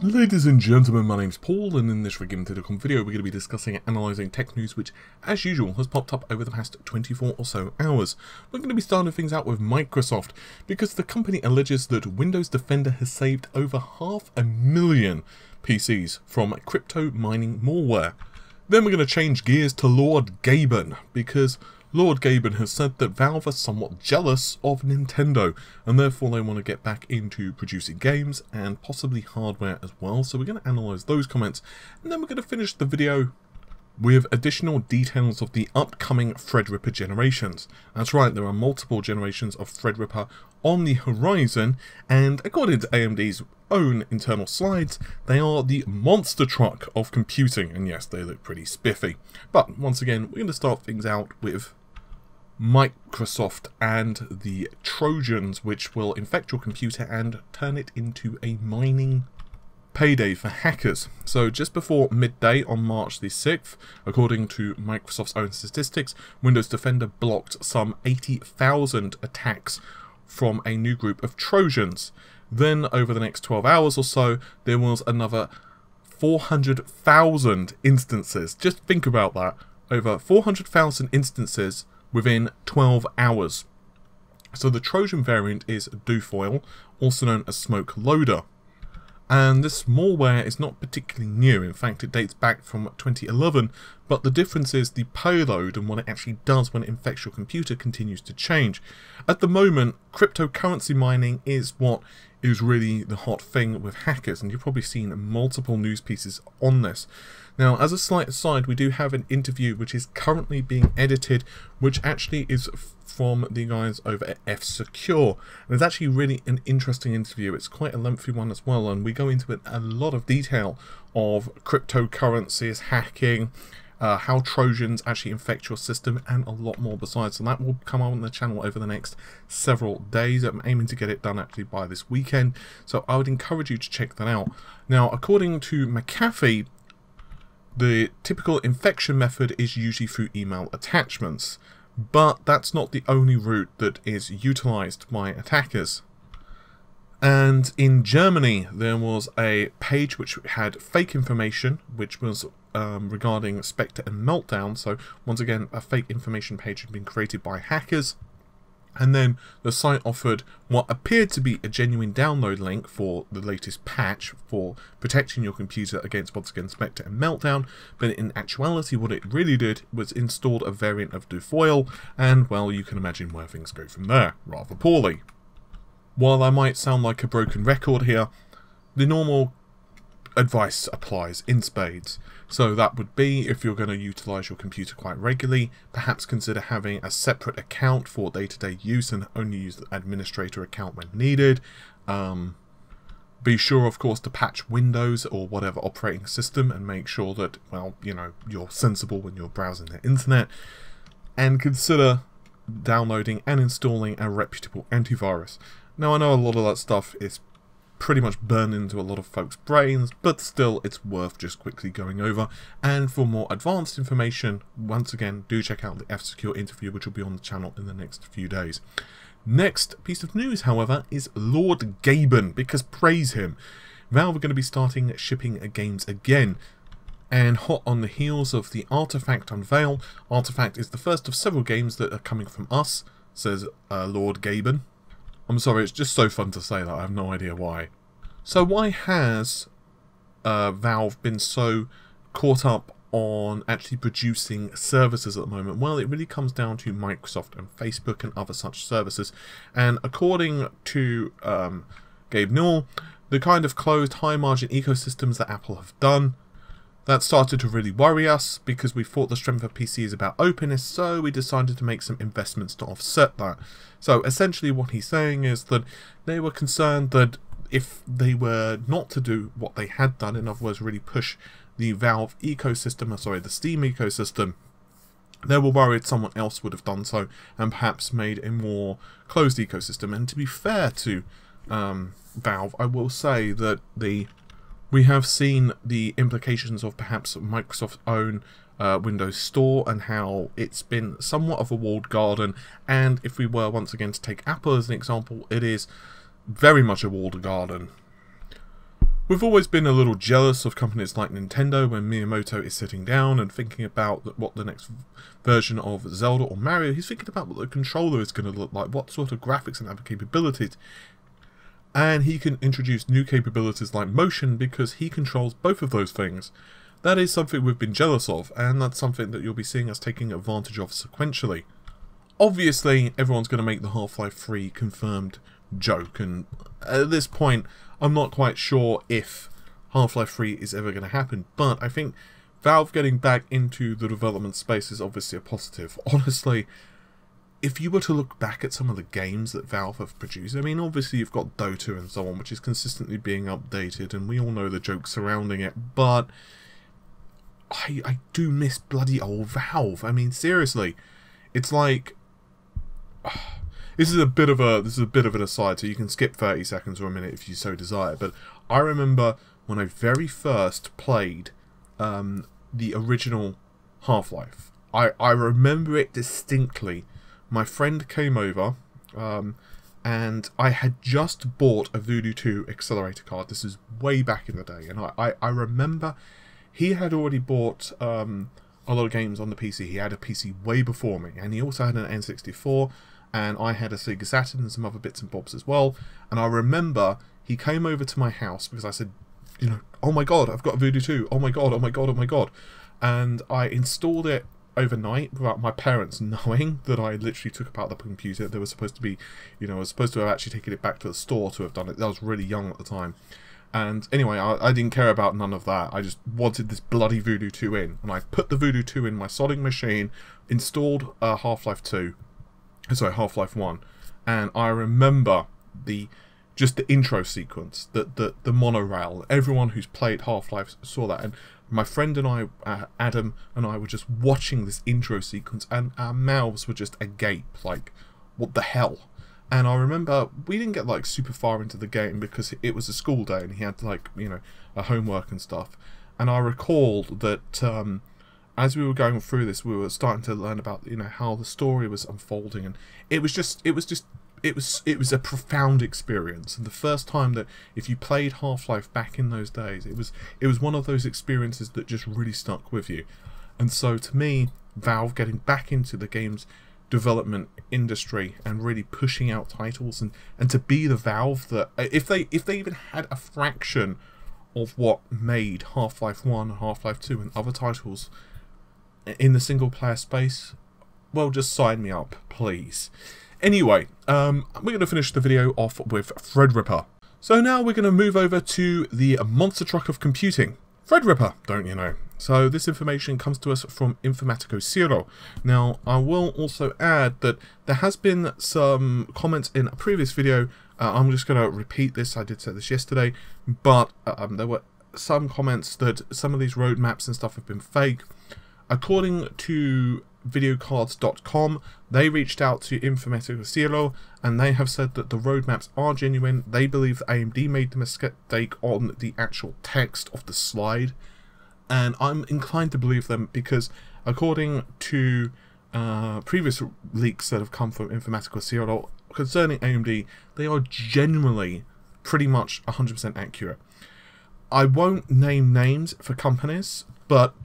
Ladies and gentlemen, my name's Paul, and in this Regular.com video we're going to be discussing and analysing tech news which, as usual, has popped up over the past 24 or so hours. We're going to be starting things out with Microsoft, because the company alleges that Windows Defender has saved over 500,000 PCs from crypto mining malware. Then we're going to change gears to Lord Gaben, because Lord Gaben has said that Valve are somewhat jealous of Nintendo, and therefore they want to get back into producing games and possibly hardware as well. So we're going to analyse those comments, and then we're going to finish the video with additional details of the upcoming Threadripper generations. That's right, there are multiple generations of Threadripper on the horizon, and according to AMD's own internal slides, they are the monster truck of computing, and yes, they look pretty spiffy. But once again, we're going to start things out with Microsoft and the Trojans, which will infect your computer and turn it into a mining payday for hackers. So just before midday on March the 6th, according to Microsoft's own statistics, Windows Defender blocked some 80,000 attacks from a new group of Trojans. Then over the next 12 hours or so, there was another 400,000 instances. Just think about that. Over 400,000 instances within 12 hours. So the Trojan variant is Dufoil, also known as Smoke Loader. And this malware is not particularly new. In fact, it dates back from 2011, but the difference is the payload and what it actually does when it infects your computer continues to change. At the moment, cryptocurrency mining is what is really the hot thing with hackers, and you've probably seen multiple news pieces on this. Now, as a slight aside, we do have an interview which is currently being edited, which actually is from the guys over at F-Secure. And it's actually really an interesting interview. It's quite a lengthy one as well, and we go into a lot of detail of cryptocurrencies, hacking, how Trojans actually infect your system, and a lot more besides. So that will come on the channel over the next several days. I'm aiming to get it done actually by this weekend, so I would encourage you to check that out. Now, according to McAfee, the typical infection method is usually through email attachments, but that's not the only route that is utilized by attackers. And in Germany, there was a page which had fake information, which was regarding Spectre and Meltdown. So once again, a fake information page had been created by hackers. And then the site offered what appeared to be a genuine download link for the latest patch for protecting your computer against, once again, Spectre and Meltdown. But in actuality, what it really did was installed a variant of Dufoil, and, well, you can imagine where things go from there, rather poorly. While I might sound like a broken record here, the normal advice applies in spades. So that would be, if you're going to utilize your computer quite regularly, perhaps consider having a separate account for day-to-day use and only use the administrator account when needed. Be sure, of course, to patch Windows or whatever operating system and make sure that, well, you know, you're sensible when you're browsing the internet. And consider downloading and installing a reputable antivirus. Now, I know a lot of that stuff is pretty much burned into a lot of folks' brains, but still it's worth just quickly going over. And for more advanced information, once again, do check out the F-Secure interview, which will be on the channel in the next few days. Next piece of news, however, is Lord Gaben, because praise him. Valve are going to be starting shipping games again. And hot on the heels of the Artifact unveil, Artifact is the first of several games that are coming from us, says Lord Gaben. I'm sorry, it's just so fun to say that, I have no idea why. So why has Valve been so caught up on actually producing services at the moment? Well, it really comes down to Microsoft and Facebook and other such services. And according to Gabe Newell, the kind of closed high-margin ecosystems that Apple have done, that started to really worry us, because we thought the strength of PC is about openness, so we decided to make some investments to offset that. So essentially what he's saying is that they were concerned that if they were not to do what they had done, in other words, really push the Valve ecosystem, or sorry, the Steam ecosystem, they were worried someone else would have done so and perhaps made a more closed ecosystem. And to be fair to Valve, I will say that we have seen the implications of perhaps Microsoft's own Windows Store and how it's been somewhat of a walled garden. And if we were once again to take Apple as an example, it is very much a walled garden. We've always been a little jealous of companies like Nintendo when Miyamoto is sitting down and thinking about what the next version of Zelda or Mario, he's thinking about what the controller is going to look like, what sort of graphics and other capabilities. And he can introduce new capabilities like motion because he controls both of those things. That is something we've been jealous of, and that's something that you'll be seeing us taking advantage of sequentially. Obviously, everyone's going to make the Half-Life 3 confirmed joke, and at this point, I'm not quite sure if Half-Life 3 is ever going to happen, but I think Valve getting back into the development space is obviously a positive. Honestly, if you were to look back at some of the games that Valve have produced, I mean, obviously you've got Dota and so on, which is consistently being updated, and we all know the jokes surrounding it, but I do miss bloody old Valve. I mean, seriously, it's like... This is a bit of an aside, so you can skip 30 seconds or a minute if you so desire. But I remember when I very first played the original Half-Life. I remember it distinctly. My friend came over, and I had just bought a Voodoo 2 accelerator card. This is way back in the day, and I remember he had already bought a lot of games on the PC. He had a PC way before me, and he also had an N64. And I had a Sega Saturn and some other bits and bobs as well. And I remember he came over to my house because I said, you know, oh my god, I've got a Voodoo 2. Oh my god, oh my god, oh my god. And I installed it overnight without my parents knowing that I literally took apart the computer. They were supposed to be, you know, I was supposed to have actually taken it back to the store to have done it. I was really young at the time. And anyway, I didn't care about none of that. I just wanted this bloody Voodoo 2 in. And I put the Voodoo 2 in my soldering machine, installed Half-Life 2. Sorry, Half-Life 1, and I remember just the intro sequence, the monorail. Everyone who's played Half-Life saw that, and my friend and I, Adam and I, were just watching this intro sequence, and our mouths were just agape, like, what the hell? And I remember we didn't get like super far into the game because it was a school day, and he had like, you know, a homework and stuff. And I recalled that as we were going through this, we were starting to learn about, you know, how the story was unfolding, and it was a profound experience. And the first time that, if you played Half-Life back in those days, it was one of those experiences that just really stuck with you. And so to me, Valve getting back into the games development industry and really pushing out titles, and to be the Valve that, if they even had a fraction of what made Half-Life 1 and Half-Life 2 and other titles in the single player space, well, just sign me up, please. Anyway, we're going to finish the video off with Threadripper. So now we're going to move over to the monster truck of computing. Threadripper, don't you know? So this information comes to us from Informatico Zero. Now, I will also add that there has been some comments in a previous video. I'm just going to repeat this. I did say this yesterday, but there were some comments that some of these roadmaps and stuff have been fake. According to videocards.com, they reached out to Informatico Zero, and they have said that the roadmaps are genuine. They believe that AMD made the mistake on the actual text of the slide, and I'm inclined to believe them because according to previous leaks that have come from Informatico Zero concerning AMD, they are generally pretty much 100% accurate. I won't name names for companies, but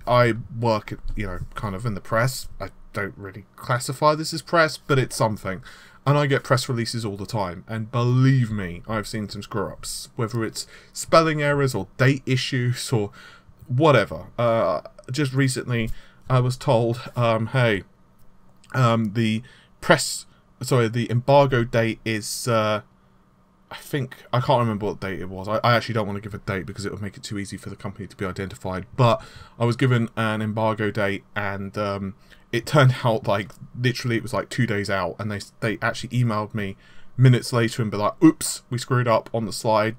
I work, you know, kind of in the press. I don't really classify this as press, but it's something. And I get press releases all the time. And believe me, I've seen some screw-ups. Whether it's spelling errors or date issues or whatever. Just recently, I was told, hey, the embargo date is... I can't remember what date it was. I actually don't want to give a date because it would make it too easy for the company to be identified. But I was given an embargo date, and it turned out like literally it was like 2 days out, and they actually emailed me minutes later and be like, "Oops, we screwed up on the slide.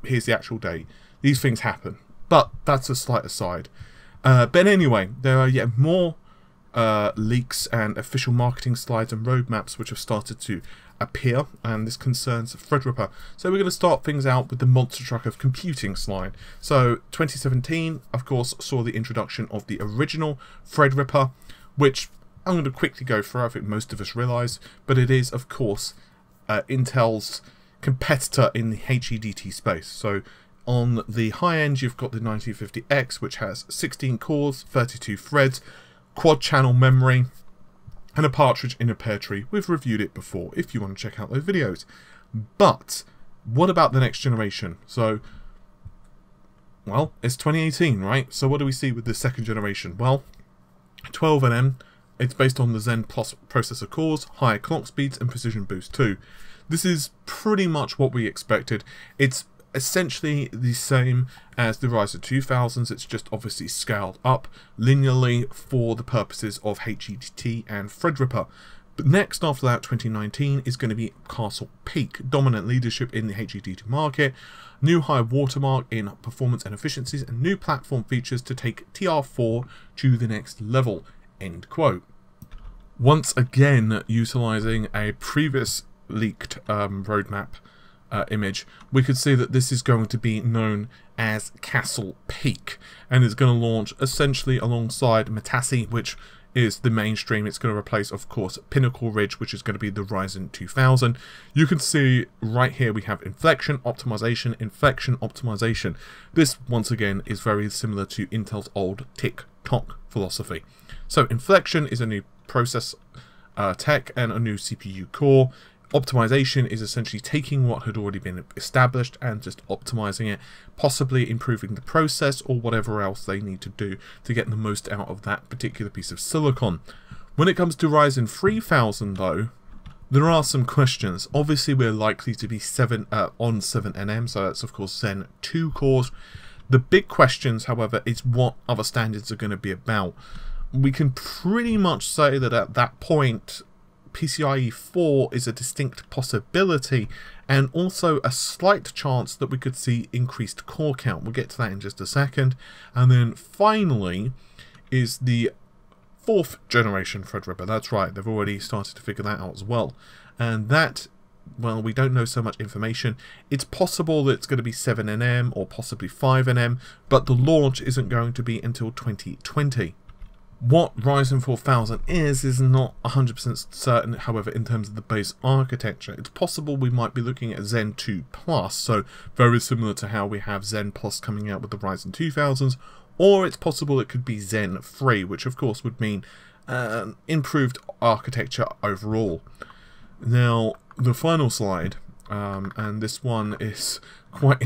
Here's the actual date." These things happen, but that's a slight aside. But anyway, there are yet more leaks and official marketing slides and roadmaps which have started to appear, and this concerns Threadripper. So we're going to start things out with the monster truck of computing slide. So 2017, of course, saw the introduction of the original Threadripper, which I'm going to quickly go through. I think most of us realise, but it is, of course, Intel's competitor in the HEDT space. So On the high end, you've got the 1950X, which has 16 cores, 32 threads, quad channel memory, and a partridge in a pear tree. We've reviewed it before if you want to check out those videos. But what about the next generation? So, well, it's 2018, right? So what do we see with the second generation? Well, 12nm, it's based on the Zen Plus processor cores, higher clock speeds, and precision boost too. This is pretty much what we expected. It's essentially the same as the Ryzen 2000s, it's just obviously scaled up linearly for the purposes of HEDT and Threadripper. But next after that, 2019, is going to be Castle Peak, dominant leadership in the HEDT market, new high watermark in performance and efficiencies, and new platform features to take TR4 to the next level, end quote. Once again, utilizing a previous leaked roadmap image, we could see that this is going to be known as Castle Peak, and is going to launch essentially alongside Metassi, which is the mainstream. It's going to replace, of course, Pinnacle Ridge, which is going to be the Ryzen 2000. You can see right here we have inflection optimization, inflection optimization. This, once again, is very similar to Intel's old tick-tock philosophy. So inflection is a new process tech and a new CPU core. Optimization is essentially taking what had already been established and just optimizing it, possibly improving the process or whatever else they need to do to get the most out of that particular piece of silicon. When it comes to Ryzen 3000 though, there are some questions. Obviously we're likely to be on 7nm, so that's of course Zen 2 cores. The big questions, however, is what other standards are going to be about. We can pretty much say that at that point PCIe 4 is a distinct possibility, and also a slight chance that we could see increased core count. We'll get to that in just a second. And then finally is the 4th generation Threadripper. That's right, they've already started to figure that out as well. And that, well, we don't know so much information. It's possible that it's going to be 7nm or possibly 5nm, but the launch isn't going to be until 2020. What Ryzen 4000 is not 100% certain, however, in terms of the base architecture. It's possible we might be looking at Zen 2 Plus, so very similar to how we have Zen Plus coming out with the Ryzen 2000s, or it's possible it could be Zen 3, which of course would mean improved architecture overall. Now, the final slide, and this one is quite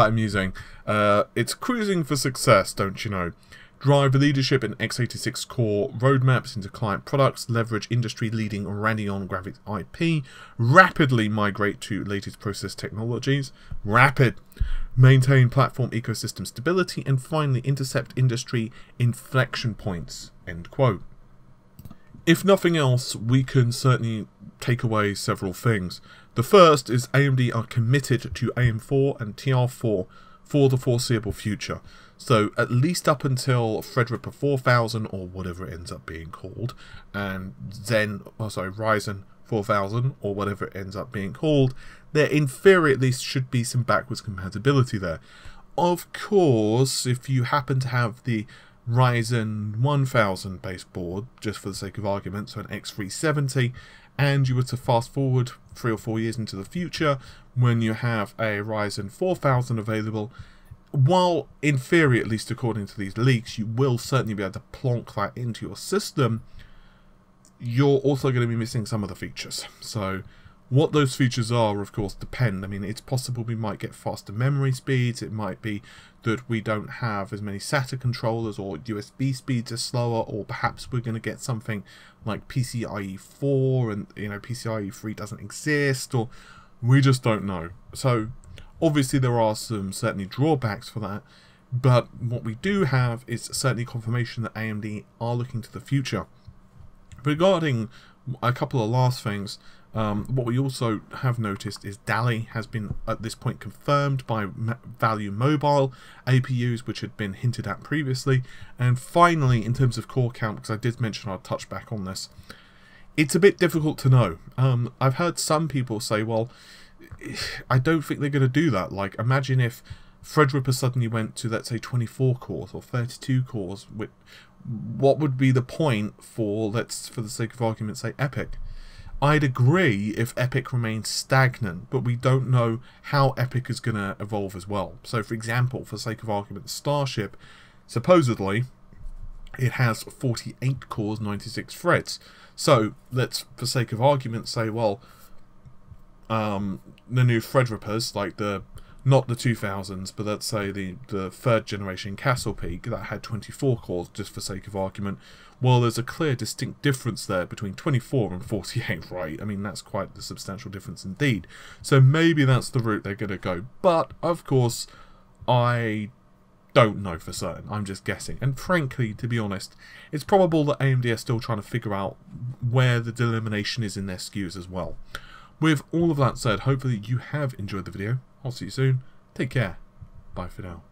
amusing. It's cruising for success, don't you know? Drive leadership in x86 core roadmaps into client products, leverage industry-leading Radeon graphics IP, rapidly migrate to latest process technologies, maintain platform ecosystem stability, and finally intercept industry inflection points, end quote. If nothing else, we can certainly take away several things. The first is AMD are committed to AM4 and TR4 for the foreseeable future. So at least up until Threadripper 4000 or whatever it ends up being called, and Ryzen 4000 or whatever it ends up being called, there in theory at least should be some backwards compatibility there. Of course, if you happen to have the Ryzen 1000 base board, just for the sake of argument, so an X370, and you were to fast forward 3 or 4 years into the future when you have a Ryzen 4000 available, while in theory, at least according to these leaks, you will certainly be able to plonk that into your system, you're also going to be missing some of the features. So what those features are, of course, depend. I mean, it's possible we might get faster memory speeds, it might be that we don't have as many SATA controllers, or USB speeds are slower, or perhaps we're going to get something like PCIe 4 and, you know, PCIe 3 doesn't exist, or we just don't know. So obviously there are some certainly drawbacks for that, but what we do have is certainly confirmation that AMD are looking to the future. Regarding a couple of last things, what we also have noticed is DALI has been at this point confirmed by Value Mobile APUs, which had been hinted at previously. And finally, in terms of core count, because I did mention I'd touch back on this, it's a bit difficult to know. I've heard some people say, well, I don't think they're going to do that. Like, imagine if Threadripper suddenly went to, let's say, 24 cores or 32 cores. What would be the point for, for the sake of argument, say Epic? I'd agree if Epic remains stagnant, but we don't know how Epic is going to evolve as well. So for example, for sake of argument, the Starship, supposedly, it has 48 cores, 96 threads. So let's, for sake of argument, say, well, the new Threadrippers, like not the 2000s, but let's say the third generation Castle Peak that had 24 cores, just for sake of argument. Well, there's a clear, distinct difference there between 24 and 48, right? I mean, that's quite a substantial difference indeed. So maybe that's the route they're going to go. But, of course, I don't know for certain. I'm just guessing. And frankly, to be honest, it's probable that AMD are still trying to figure out where the delimitation is in their SKUs as well. With all of that said, hopefully you have enjoyed the video. I'll see you soon. Take care. Bye for now.